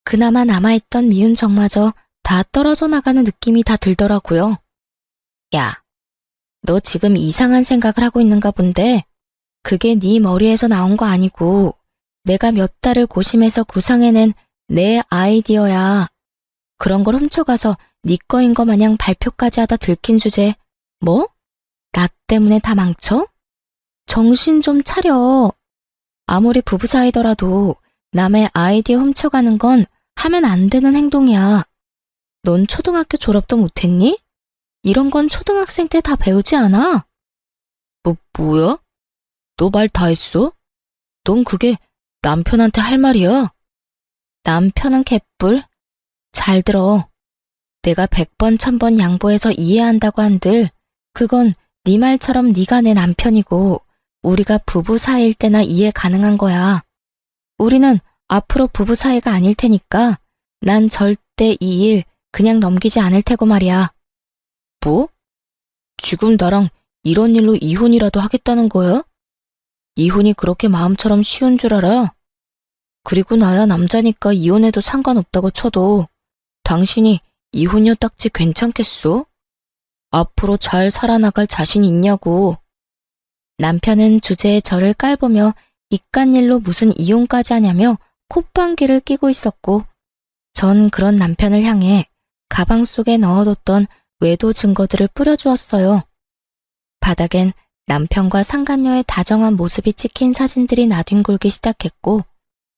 그나마 남아있던 미운 정마저 다 떨어져 나가는 느낌이 다 들더라고요. 야, 너 지금 이상한 생각을 하고 있는가 본데 그게 네 머리에서 나온 거 아니고 내가 몇 달을 고심해서 구상해낸 내 아이디어야. 그런 걸 훔쳐가서 네 거인 거 마냥 발표까지 하다 들킨 주제 뭐? 나 때문에 다 망쳐? 정신 좀 차려. 아무리 부부 사이더라도 남의 아이디어 훔쳐가는 건 하면 안 되는 행동이야. 넌 초등학교 졸업도 못했니? 이런 건 초등학생 때 다 배우지 않아? 뭐야? 너 말 다 했어? 넌 그게 남편한테 할 말이야? 남편은 개뿔. 잘 들어. 내가 100번 1000번 양보해서 이해한다고 한들 그건 네 말처럼 네가 내 남편이고 우리가 부부 사이일 때나 이해 가능한 거야. 우리는 앞으로 부부 사이가 아닐 테니까 난 절대 이 일 그냥 넘기지 않을 테고 말이야. 뭐? 지금 나랑 이런 일로 이혼이라도 하겠다는 거야? 이혼이 그렇게 마음처럼 쉬운 줄 알아? 그리고 나야 남자니까 이혼해도 상관없다고 쳐도 당신이 이혼녀 딱지 괜찮겠어? 앞으로 잘 살아나갈 자신 있냐고. 남편은 주제에 저를 깔보며 이깟일로 무슨 이혼까지 하냐며 콧방귀를 뀌고 있었고 전 그런 남편을 향해 가방 속에 넣어뒀던 외도 증거들을 뿌려주었어요. 바닥엔 남편과 상간녀의 다정한 모습이 찍힌 사진들이 나뒹굴기 시작했고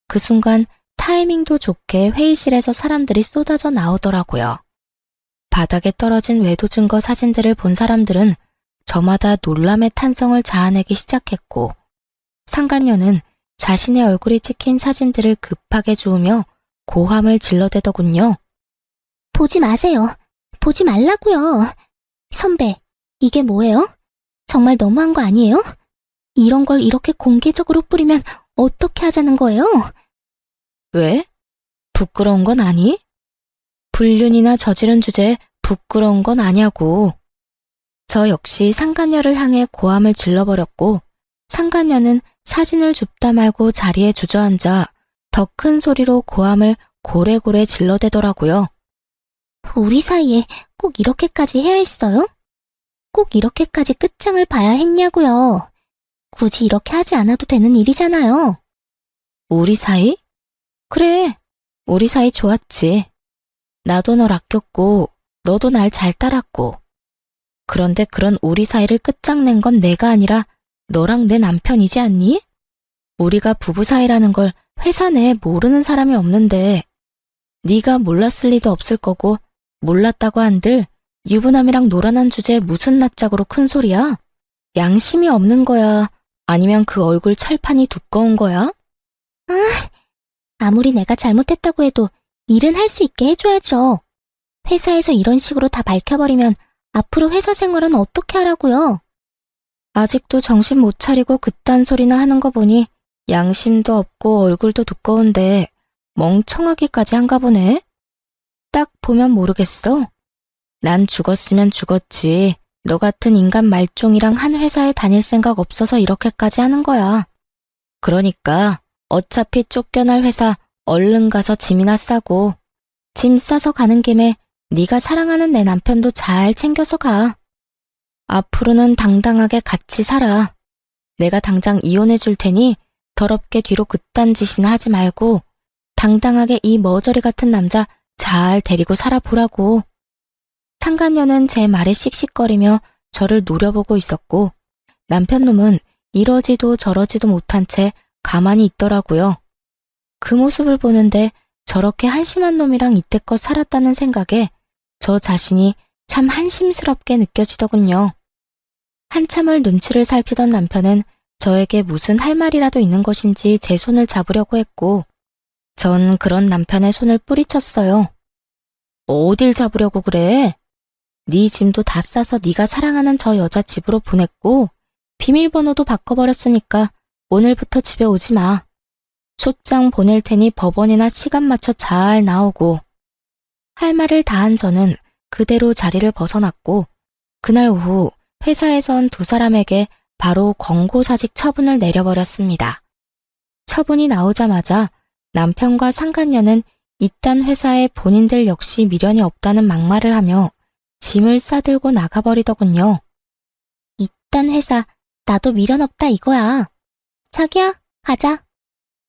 그 순간 타이밍도 좋게 회의실에서 사람들이 쏟아져 나오더라고요. 바닥에 떨어진 외도 증거 사진들을 본 사람들은 저마다 놀람의 탄성을 자아내기 시작했고 상간녀는 자신의 얼굴이 찍힌 사진들을 급하게 주우며 고함을 질러대더군요. 보지 마세요. 보지 말라고요. 선배, 이게 뭐예요? 정말 너무한 거 아니에요? 이런 걸 이렇게 공개적으로 뿌리면 어떻게 하자는 거예요? 왜? 부끄러운 건 아니? 불륜이나 저지른 주제에 부끄러운 건 아냐고. 저 역시 상간녀를 향해 고함을 질러버렸고 상간녀는 사진을 줍다 말고 자리에 주저앉아 더 큰 소리로 고함을 고래고래 질러대더라고요. 우리 사이에 꼭 이렇게까지 해야 했어요? 꼭 이렇게까지 끝장을 봐야 했냐고요. 굳이 이렇게 하지 않아도 되는 일이잖아요. 우리 사이? 그래, 우리 사이 좋았지. 나도 널 아꼈고 너도 날 잘 따랐고. 그런데 그런 우리 사이를 끝장낸 건 내가 아니라 너랑 내 남편이지 않니? 우리가 부부 사이라는 걸 회사 내에 모르는 사람이 없는데 네가 몰랐을 리도 없을 거고 몰랐다고 한들 유부남이랑 노란한 주제에 무슨 낯짝으로 큰 소리야? 양심이 없는 거야? 아니면 그 얼굴 철판이 두꺼운 거야? 아무리 내가 잘못했다고 해도 일은 할 수 있게 해줘야죠. 회사에서 이런 식으로 다 밝혀버리면 앞으로 회사 생활은 어떻게 하라고요? 아직도 정신 못 차리고 그딴 소리나 하는 거 보니 양심도 없고 얼굴도 두꺼운데 멍청하기까지 한가 보네. 딱 보면 모르겠어. 난 죽었으면 죽었지. 너 같은 인간 말종이랑 한 회사에 다닐 생각 없어서 이렇게까지 하는 거야. 그러니까 어차피 쫓겨날 회사 얼른 가서 짐이나 싸고 짐 싸서 가는 김에 네가 사랑하는 내 남편도 잘 챙겨서 가. 앞으로는 당당하게 같이 살아. 내가 당장 이혼해 줄 테니 더럽게 뒤로 그딴 짓이나 하지 말고 당당하게 이 머저리 같은 남자 잘 데리고 살아보라고. 상간녀는 제 말에 씩씩거리며 저를 노려보고 있었고 남편 놈은 이러지도 저러지도 못한 채 가만히 있더라고요. 그 모습을 보는데 저렇게 한심한 놈이랑 이때껏 살았다는 생각에 저 자신이 참 한심스럽게 느껴지더군요. 한참을 눈치를 살피던 남편은 저에게 무슨 할 말이라도 있는 것인지 제 손을 잡으려고 했고, 전 그런 남편의 손을 뿌리쳤어요. 어딜 잡으려고 그래? 네 짐도 다 싸서 네가 사랑하는 저 여자 집으로 보냈고, 비밀번호도 바꿔버렸으니까 오늘부터 집에 오지 마. 소장 보낼 테니 법원이나 시간 맞춰 잘 나오고. 할 말을 다한 저는 그대로 자리를 벗어났고, 그날 오후 회사에선 두 사람에게 바로 권고사직 처분을 내려버렸습니다. 처분이 나오자마자 남편과 상간녀는 이딴 회사에 본인들 역시 미련이 없다는 막말을 하며 짐을 싸들고 나가버리더군요. 이딴 회사, 나도 미련 없다 이거야. 자기야, 가자.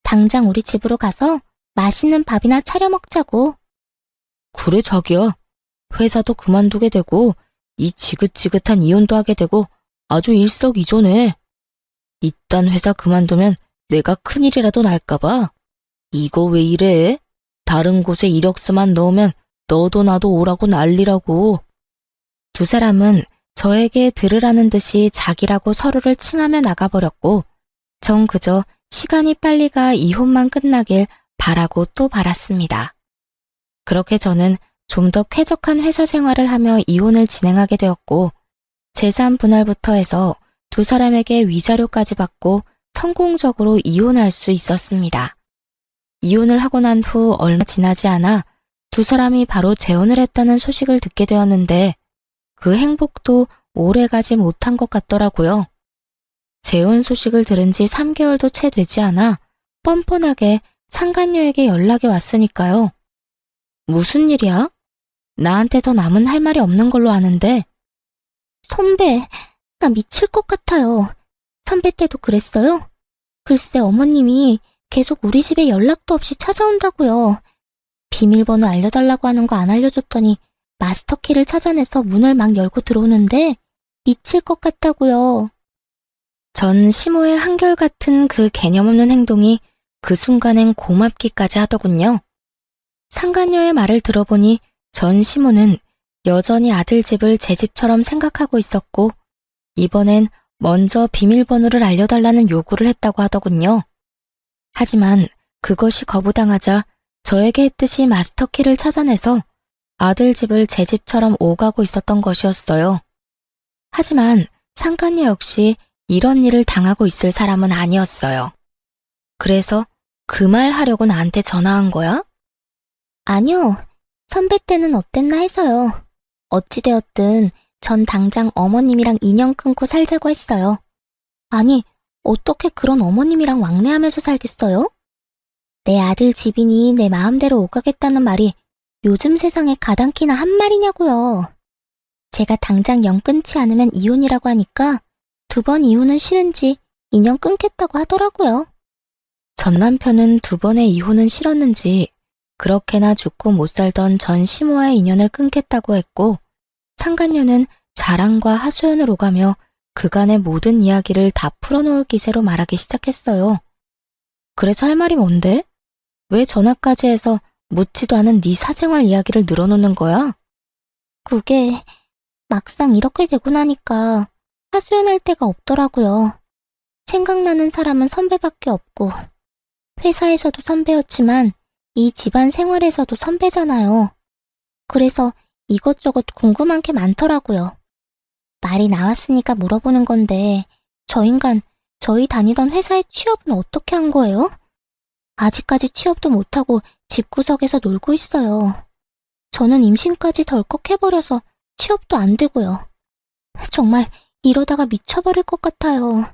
당장 우리 집으로 가서 맛있는 밥이나 차려 먹자고. 그래 자기야. 회사도 그만두게 되고 이 지긋지긋한 이혼도 하게 되고 아주 일석이조네. 이딴 회사 그만두면 내가 큰일이라도 날까봐. 이거 왜 이래? 다른 곳에 이력서만 넣으면 너도 나도 오라고 난리라고. 두 사람은 저에게 들으라는 듯이 자기라고 서로를 칭하며 나가버렸고, 전 그저 시간이 빨리 가 이혼만 끝나길 바라고 또 바랐습니다. 그렇게 저는 좀 더 쾌적한 회사 생활을 하며 이혼을 진행하게 되었고, 재산 분할부터 해서 두 사람에게 위자료까지 받고 성공적으로 이혼할 수 있었습니다. 이혼을 하고 난 후 얼마 지나지 않아 두 사람이 바로 재혼을 했다는 소식을 듣게 되었는데, 그 행복도 오래가지 못한 것 같더라고요. 재혼 소식을 들은 지 3개월도 채 되지 않아 뻔뻔하게 상간녀에게 연락이 왔으니까요. 무슨 일이야? 나한테 더 남은 할 말이 없는 걸로 아는데. 선배, 나 미칠 것 같아요. 선배 때도 그랬어요? 글쎄 어머님이 계속 우리 집에 연락도 없이 찾아온다고요. 비밀번호 알려달라고 하는 거 안 알려줬더니 마스터키를 찾아내서 문을 막 열고 들어오는데 미칠 것 같다고요. 전 시모의 한결같은 그 개념 없는 행동이 그 순간엔 고맙기까지 하더군요. 상간녀의 말을 들어보니 전 시모는 여전히 아들 집을 제 집처럼 생각하고 있었고, 이번엔 먼저 비밀번호를 알려달라는 요구를 했다고 하더군요. 하지만 그것이 거부당하자 저에게 했듯이 마스터키를 찾아내서 아들 집을 제 집처럼 오가고 있었던 것이었어요. 하지만 상간녀 역시 이런 일을 당하고 있을 사람은 아니었어요. 그래서 그 말 하려고 나한테 전화한 거야? 아니요. 선배 때는 어땠나 해서요. 어찌되었든 전 당장 어머님이랑 인연 끊고 살자고 했어요. 아니, 어떻게 그런 어머님이랑 왕래하면서 살겠어요? 내 아들 집이니 내 마음대로 오가겠다는 말이 요즘 세상에 가당키나 한 말이냐고요. 제가 당장 영 끊지 않으면 이혼이라고 하니까 2번 이혼은 싫은지 인연 끊겠다고 하더라고요. 전 남편은 2번의 이혼은 싫었는지 그렇게나 죽고 못 살던 전 시모와의 인연을 끊겠다고 했고, 상간녀는 자랑과 하소연을 오가며 그간의 모든 이야기를 다 풀어놓을 기세로 말하기 시작했어요. 그래서 할 말이 뭔데? 왜 전화까지 해서 묻지도 않은 네 사생활 이야기를 늘어놓는 거야? 그게 막상 이렇게 되고 나니까 하소연할 데가 없더라고요. 생각나는 사람은 선배밖에 없고, 회사에서도 선배였지만 이 집안 생활에서도 선배잖아요. 그래서 이것저것 궁금한 게 많더라고요. 말이 나왔으니까 물어보는 건데, 저 인간 저희 다니던 회사의 취업은 어떻게 한 거예요? 아직까지 취업도 못하고 집구석에서 놀고 있어요. 저는 임신까지 덜컥 해버려서 취업도 안 되고요. 정말 이러다가 미쳐버릴 것 같아요.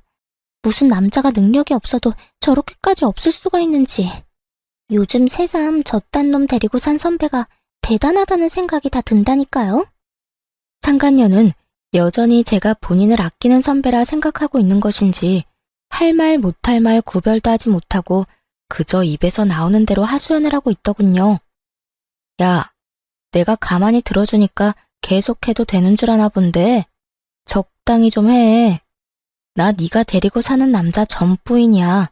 무슨 남자가 능력이 없어도 저렇게까지 없을 수가 있는지. 요즘 새삼 저딴 놈 데리고 산 선배가 대단하다는 생각이 다 든다니까요. 상간녀는 여전히 제가 본인을 아끼는 선배라 생각하고 있는 것인지 할 말 못할 말 구별도 하지 못하고 그저 입에서 나오는 대로 하소연을 하고 있더군요. 야, 내가 가만히 들어주니까 계속해도 되는 줄 아나 본데 적당히 좀 해. 나 네가 데리고 사는 남자 전부인이야.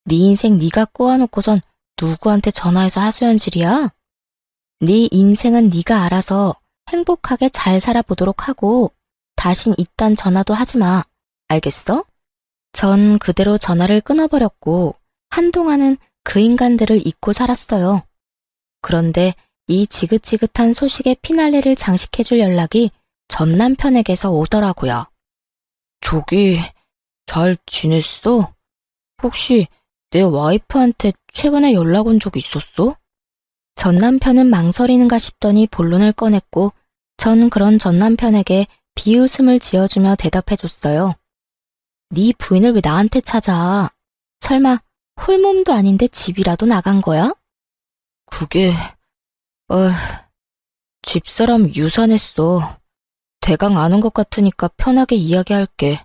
네 인생 네가 꼬아놓고선 누구한테 전화해서 하소연질이야? 네 인생은 네가 알아서 행복하게 잘 살아보도록 하고 다신 이딴 전화도 하지 마. 알겠어? 전 그대로 전화를 끊어버렸고 한동안은 그 인간들을 잊고 살았어요. 그런데 이 지긋지긋한 소식의 피날레를 장식해줄 연락이 전 남편에게서 오더라고요. 저기, 잘 지냈어? 혹시 내 와이프한테 최근에 연락 온 적 있었어? 전 남편은 망설이는가 싶더니 본론을 꺼냈고 전 그런 전 남편에게 비웃음을 지어주며 대답해줬어요. 네 부인을 왜 나한테 찾아? 설마 홀몸도 아닌데 집이라도 나간 거야? 그게... 집사람 유산했어. 대강 아는 것 같으니까 편하게 이야기할게.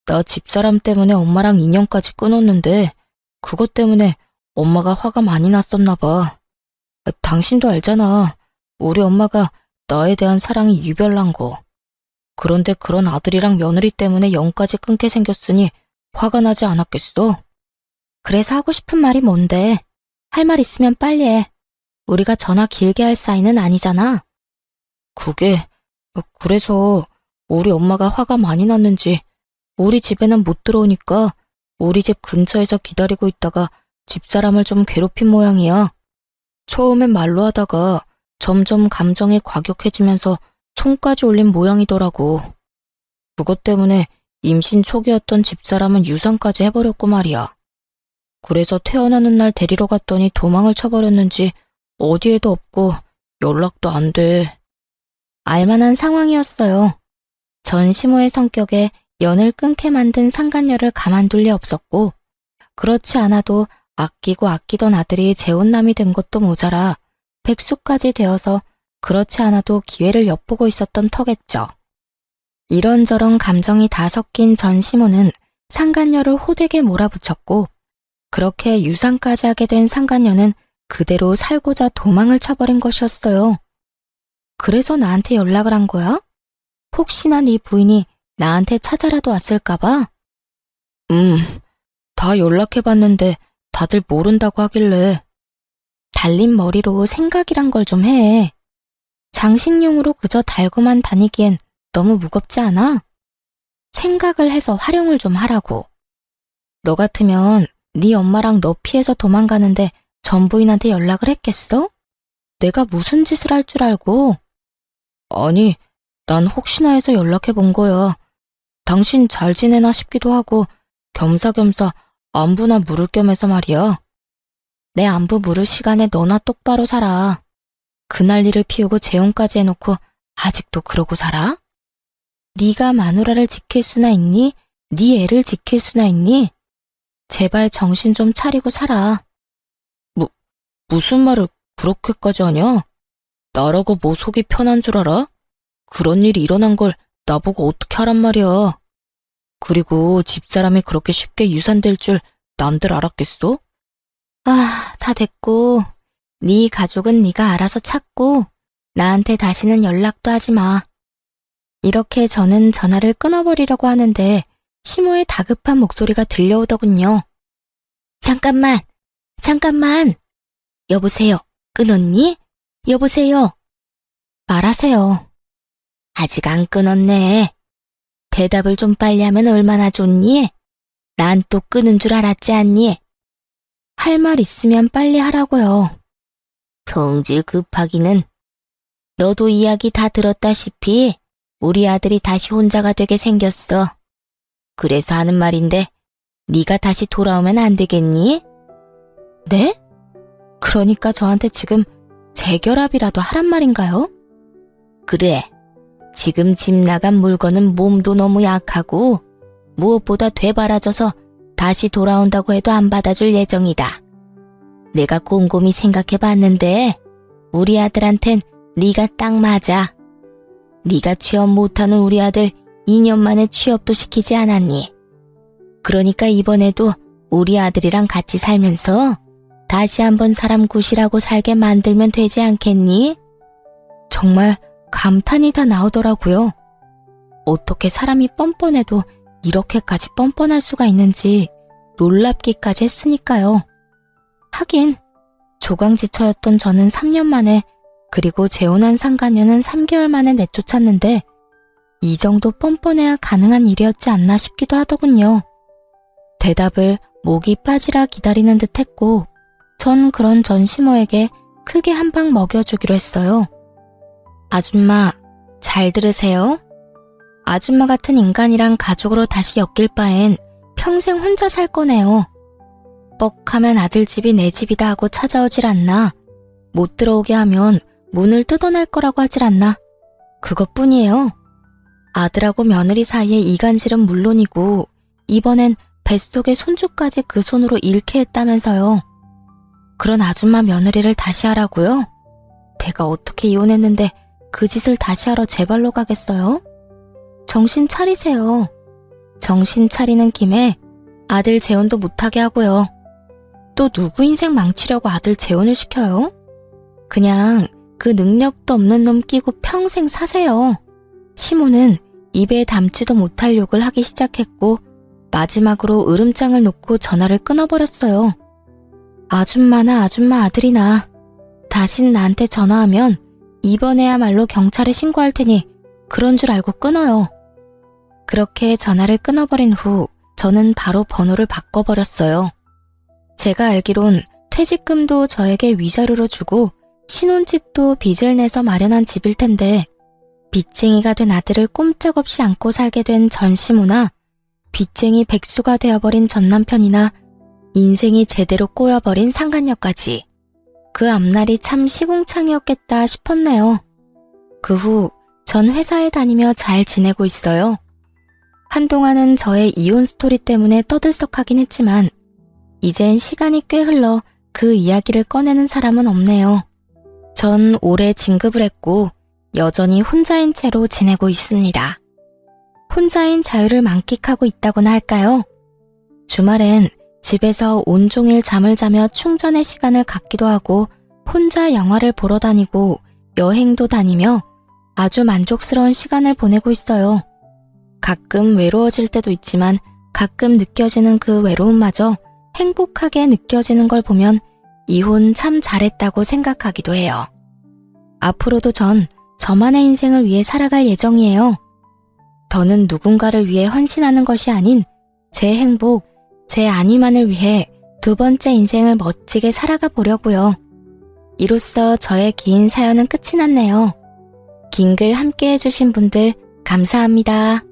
나 집사람 때문에 엄마랑 인연까지 끊었는데 그것 때문에 엄마가 화가 많이 났었나 봐. 당신도 알잖아. 우리 엄마가 나에 대한 사랑이 유별난 거. 그런데 그런 아들이랑 며느리 때문에 영까지 끊게 생겼으니 화가 나지 않았겠어? 그래서 하고 싶은 말이 뭔데? 할 말 있으면 빨리 해. 우리가 전화 길게 할 사이는 아니잖아. 그래서 우리 엄마가 화가 많이 났는지 우리 집에는 못 들어오니까 우리 집 근처에서 기다리고 있다가 집사람을 좀 괴롭힌 모양이야. 처음엔 말로 하다가 점점 감정이 과격해지면서 손까지 올린 모양이더라고. 그것 때문에 임신 초기였던 집사람은 유산까지 해버렸고 말이야. 그래서 태어나는 날 데리러 갔더니 도망을 쳐버렸는지 어디에도 없고 연락도 안 돼. 알만한 상황이었어요. 전 시모의 성격에 연을 끊게 만든 상간녀를 가만둘 리 없었고 그렇지 않아도 아끼고 아끼던 아들이 재혼남이 된 것도 모자라 백수까지 되어서 그렇지 않아도 기회를 엿보고 있었던 터겠죠. 이런저런 감정이 다 섞인 전 시모는 상간녀를 호되게 몰아붙였고 그렇게 유산까지 하게 된 상간녀는 그대로 살고자 도망을 쳐버린 것이었어요. 그래서 나한테 연락을 한 거야? 혹시나 네 부인이 나한테 찾아라도 왔을까봐? 다 연락해봤는데 다들 모른다고 하길래. 달린 머리로 생각이란 걸 좀 해. 장식용으로 그저 달고만 다니기엔 너무 무겁지 않아? 생각을 해서 활용을 좀 하라고. 너 같으면 네 엄마랑 너 피해서 도망가는데 전 부인한테 연락을 했겠어? 내가 무슨 짓을 할 줄 알고? 아니, 난 혹시나 해서 연락해 본 거야. 당신 잘 지내나 싶기도 하고 겸사겸사 안부나 물을 겸해서 말이야. 내 안부 물을 시간에 너나 똑바로 살아. 그 난리를 피우고 재혼까지 해놓고 아직도 그러고 살아? 네가 마누라를 지킬 수나 있니? 네 애를 지킬 수나 있니? 제발 정신 좀 차리고 살아. 무슨 말을 그렇게까지 하냐? 나라고 뭐 속이 편한 줄 알아? 그런 일이 일어난 걸 나보고 어떻게 하란 말이야. 그리고 집사람이 그렇게 쉽게 유산될 줄 남들 알았겠어? 다 됐고. 네 가족은 네가 알아서 찾고 나한테 다시는 연락도 하지 마. 이렇게 저는 전화를 끊어버리려고 하는데 시모의 다급한 목소리가 들려오더군요. 잠깐만. 여보세요. 끊었니? 여보세요. 말하세요. 아직 안 끊었네. 대답을 좀 빨리 하면 얼마나 좋니? 난 또 끊은 줄 알았지 않니? 할 말 있으면 빨리 하라고요. 성질 급하기는. 너도 이야기 다 들었다시피 우리 아들이 다시 혼자가 되게 생겼어. 그래서 하는 말인데 네가 다시 돌아오면 안 되겠니? 네? 그러니까 저한테 지금 재결합이라도 하란 말인가요? 그래. 지금 집 나간 물건은 몸도 너무 약하고 무엇보다 되바라져서 다시 돌아온다고 해도 안 받아줄 예정이다. 내가 곰곰이 생각해봤는데 우리 아들한텐 네가 딱 맞아. 네가 취업 못하는 우리 아들 2년 만에 취업도 시키지 않았니? 그러니까 이번에도 우리 아들이랑 같이 살면서 다시 한번 사람 구실하고 살게 만들면 되지 않겠니? 정말 감탄이 다 나오더라고요. 어떻게 사람이 뻔뻔해도 이렇게까지 뻔뻔할 수가 있는지 놀랍기까지 했으니까요. 하긴 조강지처였던 저는 3년 만에 그리고 재혼한 상간녀는 3개월 만에 내쫓았는데 이 정도 뻔뻔해야 가능한 일이었지 않나 싶기도 하더군요. 대답을 목이 빠지라 기다리는 듯 했고, 전 그런 전시모에게 크게 한 방 먹여주기로 했어요. 아줌마, 잘 들으세요. 아줌마 같은 인간이랑 가족으로 다시 엮일 바엔 평생 혼자 살 거네요. 뻑하면 아들 집이 내 집이다 하고 찾아오질 않나. 못 들어오게 하면 문을 뜯어낼 거라고 하질 않나. 그것뿐이에요. 아들하고 며느리 사이의 이간질은 물론이고 이번엔 뱃속의 손주까지 그 손으로 잃게 했다면서요. 그런 아줌마 며느리를 다시 하라고요? 내가 어떻게 이혼했는데 그 짓을 다시 하러 제 발로 가겠어요? 정신 차리세요. 정신 차리는 김에 아들 재혼도 못하게 하고요. 또 누구 인생 망치려고 아들 재혼을 시켜요? 그냥 그 능력도 없는 놈 끼고 평생 사세요. 시모는 입에 담지도 못할 욕을 하기 시작했고 마지막으로 으름장을 놓고 전화를 끊어버렸어요. 아줌마나 아줌마 아들이나 다신 나한테 전화하면 이번에야말로 경찰에 신고할 테니 그런 줄 알고 끊어요. 그렇게 전화를 끊어버린 후 저는 바로 번호를 바꿔버렸어요. 제가 알기론 퇴직금도 저에게 위자료로 주고 신혼집도 빚을 내서 마련한 집일 텐데 빚쟁이가 된 아들을 꼼짝없이 안고 살게 된 전시모나 빚쟁이 백수가 되어버린 전남편이나 인생이 제대로 꼬여버린 상간녀까지 그 앞날이 참 시궁창이었겠다 싶었네요. 그 후 전 회사에 다니며 잘 지내고 있어요. 한동안은 저의 이혼 스토리 때문에 떠들썩하긴 했지만 이젠 시간이 꽤 흘러 그 이야기를 꺼내는 사람은 없네요. 전 올해 진급을 했고 여전히 혼자인 채로 지내고 있습니다. 혼자인 자유를 만끽하고 있다고나 할까요? 주말엔 집에서 온종일 잠을 자며 충전의 시간을 갖기도 하고 혼자 영화를 보러 다니고 여행도 다니며 아주 만족스러운 시간을 보내고 있어요. 가끔 외로워질 때도 있지만 가끔 느껴지는 그 외로움마저 행복하게 느껴지는 걸 보면 이혼 참 잘했다고 생각하기도 해요. 앞으로도 전 저만의 인생을 위해 살아갈 예정이에요. 더는 누군가를 위해 헌신하는 것이 아닌 제 행복, 제 안위만을 위해 두 번째 인생을 멋지게 살아가 보려고요. 이로써 저의 긴 사연은 끝이 났네요. 긴 글 함께 해주신 분들 감사합니다.